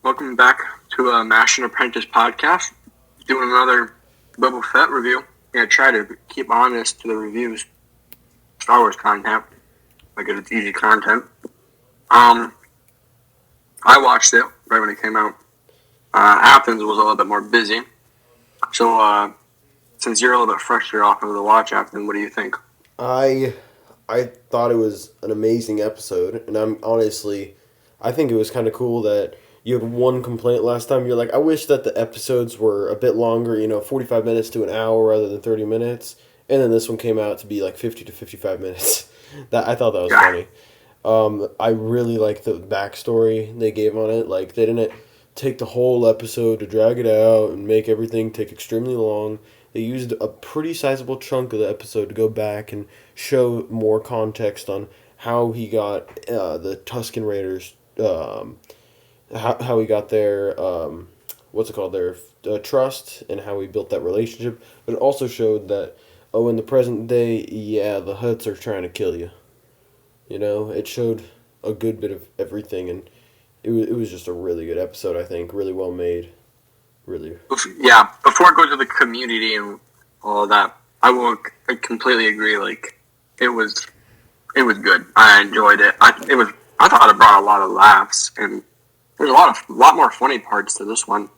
Welcome back to a Master and Apprentice podcast. Doing another Boba Fett review. Yeah, try to keep honest to the reviews. Star Wars content, like it's easy content. I watched it right when it came out. Athens was a little bit more busy, so since you're a little bit fresher off of the watch, Athens, what do you think? I I thought it was an amazing episode, and I think it was kind of cool that you had one complaint last time. You're like, I wish that the episodes were a bit longer, 45 minutes to an hour rather than 30 minutes. And then this one came out to be like 50 to 55 minutes. That I thought that was Yeah, funny. I really like the backstory they gave on it. Like they didn't take the whole episode to drag it out and make everything take extremely long. They used a pretty sizable chunk of the episode to go back and show more context on how he got the Tusken Raiders, how he got their what's it called, their trust, and how he built that relationship. But it also showed that, oh, in the present day, yeah, the Hutts are trying to kill you. It showed a good bit of everything, and it was just a really good episode. I think really well made. Really. yeah. Before I go to the community and all of that, I completely agree. Like it was it was good. I enjoyed it. I thought it brought a lot of laughs, and there's a lot more funny parts to this one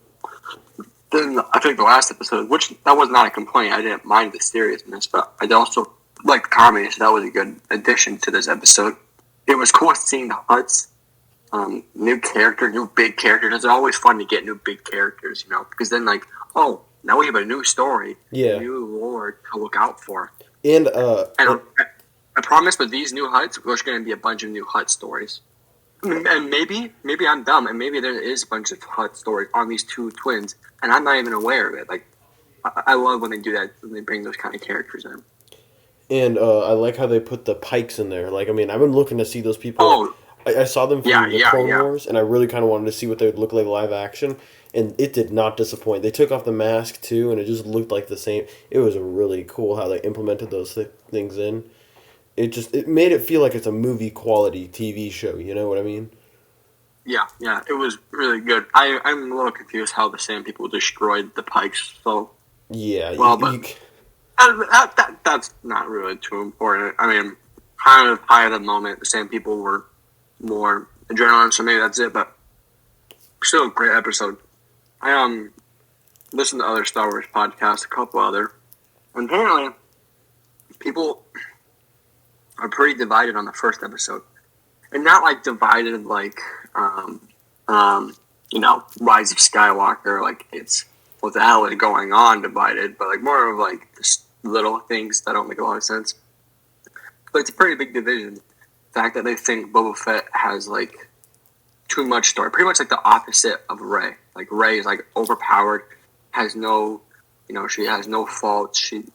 than I think the last episode. Which that was not a complaint. I didn't mind the seriousness, but I also liked the comedy. So that was a good addition to this episode. It was cool seeing the Huts, new character, new big characters. It's always fun to get new big characters, because then oh, now we have a new story, a Yeah, new lore to look out for. and And I promise with these new Huts, there's going to be a bunch of new Hut stories. And maybe I'm dumb, and maybe there is a bunch of Hut stories on these two twins, and I'm not even aware of it. Like, I love when they do that, when they bring those kind of characters in. I like how they put the Pikes in there. Like, I mean, I've been looking to see those people. Oh, I saw them yeah, from the yeah, Clone yeah. Wars, and I really kind of wanted to see what they would look like live action, and it did not disappoint. They took off the mask too, and it just looked like the same. It was really cool how they implemented those things in. It made it feel like it's a movie quality TV show. You know what I mean? Yeah, yeah, it was really good. I'm a little confused how the Sand People destroyed the Pikes so Yeah, well, but that's not really too important. I mean, kind of high at the moment, the Sand People were more adrenaline, so maybe that's it, but still a great episode. I listened to other Star Wars podcasts, a couple other, and apparently people are pretty divided on the first episode. And not like divided like Rise of Skywalker, like it's what the hell is going on divided, but like more of like just little things that don't make a lot of sense. But it's a pretty big division. The fact that they think Boba Fett has like too much story, pretty much like the opposite of Rey. Like Rey is like overpowered, has no, she has no faults. She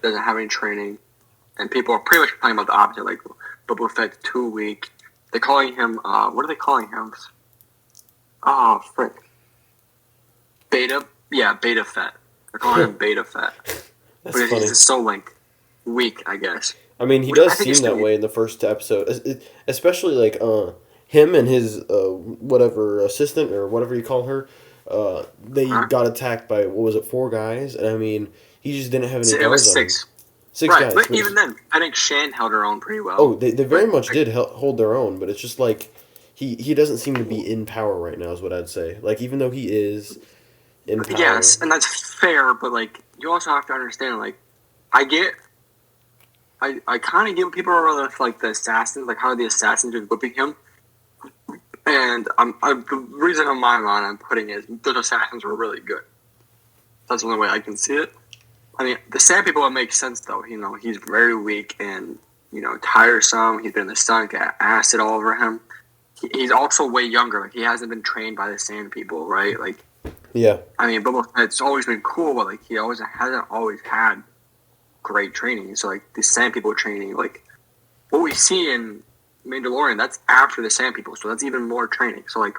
doesn't have any training, and people are pretty much talking about the opposite. Like Boba Fett's too weak. They're calling him. What are they calling him? Oh, frick. Beta. Yeah, Beta Fett. They're calling him Beta Fett. But That's he's funny. just so weak, I guess. I mean, he Which I does think is seem that still. way in the first episode, especially like him and his whatever assistant or whatever you call her. They Huh? got attacked by, what was it, four guys, and I mean, he just didn't have any It was guards on him. six. Six Right, guys. but even then, I think Shan held her own pretty well. Oh, they But very much did hold their own, but it's just like he doesn't seem to be in power right now, is what I'd say. Like even though he is in power. yes, and that's fair. But you also have to understand. I get. I kind of get what people are like the assassins, like how the assassins are whipping him. And the reason in my mind I'm putting it is those assassins were really good. That's the only way I can see it. I mean, the Sand People would make sense though. He's very weak and tiresome. He's been in the sun, got acid all over him. He's also way younger. Like he hasn't been trained by the Sand People, right? Like Yeah. I mean, Boba Fett's always been cool, but he always hasn't always had great training. So the Sand People training, like what we see in Mandalorian, that's after the Sand People, so that's even more training. So I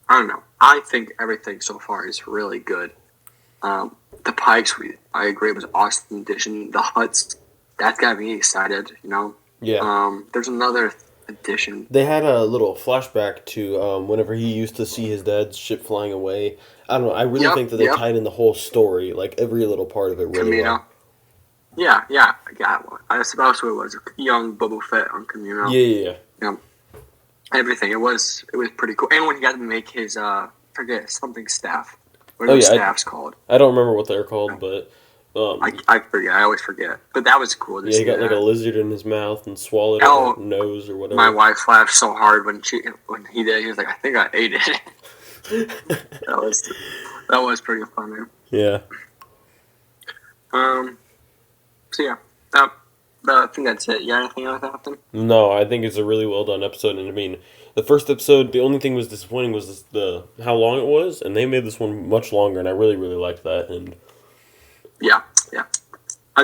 don't know. I think everything so far is really good. The Pikes, I agree, was awesome addition. The Huts, that's got me excited. Yeah. There's another addition. They had a little flashback to whenever he used to see his dad's ship flying away. I don't know. I really Yep, think that they yep. tied in the whole story, like every little part of it, really well. Camino. Yeah. I got one. I suppose what it was. Young Boba Fett on Camino. Yeah, yeah, yeah. Yeah. Everything. It was pretty cool. And when he got to make his forget something staff. What Oh are those yeah, staffs called? I don't remember what they're called, but I forget. I always forget. But that was cool to yeah, he see got like a that. lizard in his mouth and swallowed it or Oh, nose or my whatever. wife laughed so hard when he did. He was like, "I think I ate it." that was that was pretty funny. Yeah. Um. So yeah, that, I think that's it. You got anything else happen? No, I think it's a really well done episode, and I mean, the first episode, the only thing was disappointing was the how long it was, and they made this one much longer, and I really really liked that. And Yeah.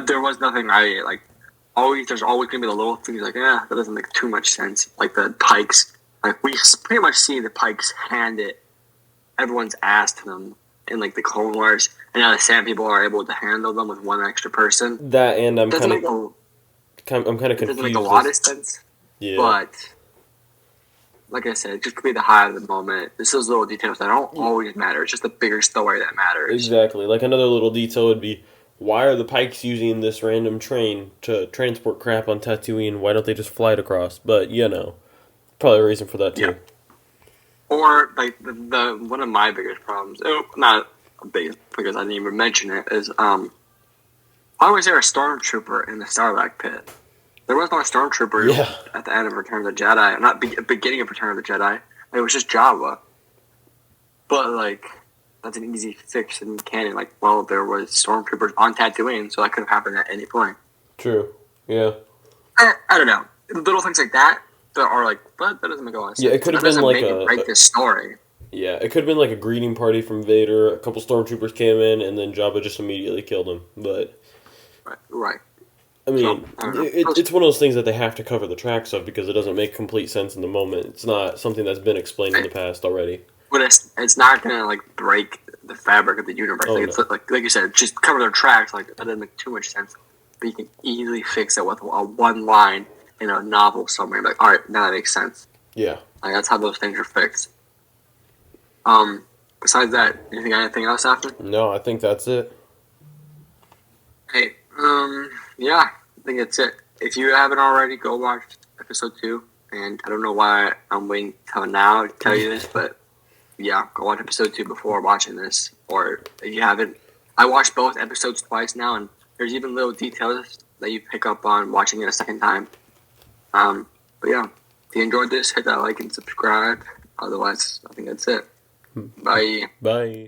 There was nothing I like. Always, there's always gonna be the little things like, that doesn't make too much sense. Like the Pikes, like we pretty much see the Pikes hand it everyone's ass to them in like the Clone Wars, and now the Sand People are able to handle them with one extra person. that, and It doesn't make I'm kind of it doesn't make confused. a lot of sense, Yeah, but like I said, it just could be the high of the moment. It's those little details that don't always matter. It's just the bigger story that matters. exactly. Like another little detail would be, why are the Pikes using this random train to transport crap on Tatooine? Why don't they just fly it across? But probably a reason for that too. Yeah. Or like the one of my biggest problems, not a biggest because I didn't even mention it, is why was there a stormtrooper in the Sarlacc pit? There was no stormtrooper Yeah. at the end of Return of the Jedi, not beginning of Return of the Jedi. It was just Jabba. But like, that's an easy fix in canon. Like, well, there was stormtroopers on Tatooine, so that could have happened at any point. True. Yeah. I don't know. Little things like that are like, but that doesn't make a lot of sense. Yeah, it could have That been doesn't like make it break this story. Yeah, it could have been like a greeting party from Vader. A couple stormtroopers came in, and then Jabba just immediately killed him. But Right. I mean, I don't know. it's one of those things that they have to cover the tracks of because it doesn't make complete sense in the moment. It's not something that's been explained in the past already. But it's not gonna like break the fabric of the universe. Oh, like, no. it's like you said, just cover their tracks. Like that doesn't make too much sense. But you can easily fix it with a one line in a novel somewhere. Like, all right, now that makes sense. Yeah. Like that's how those things are fixed. Besides that, anything else after? No, I think that's it. Hey, yeah, I think that's it. If you haven't already, go watch episode 2. And I don't know why I'm waiting till now to tell you this, but yeah, go watch episode 2 before watching this. Or if you haven't, I watched both episodes twice now, and there's even little details that you pick up on watching it a second time. But yeah, if you enjoyed this, hit that like and subscribe. Otherwise, I think that's it. Bye. Bye.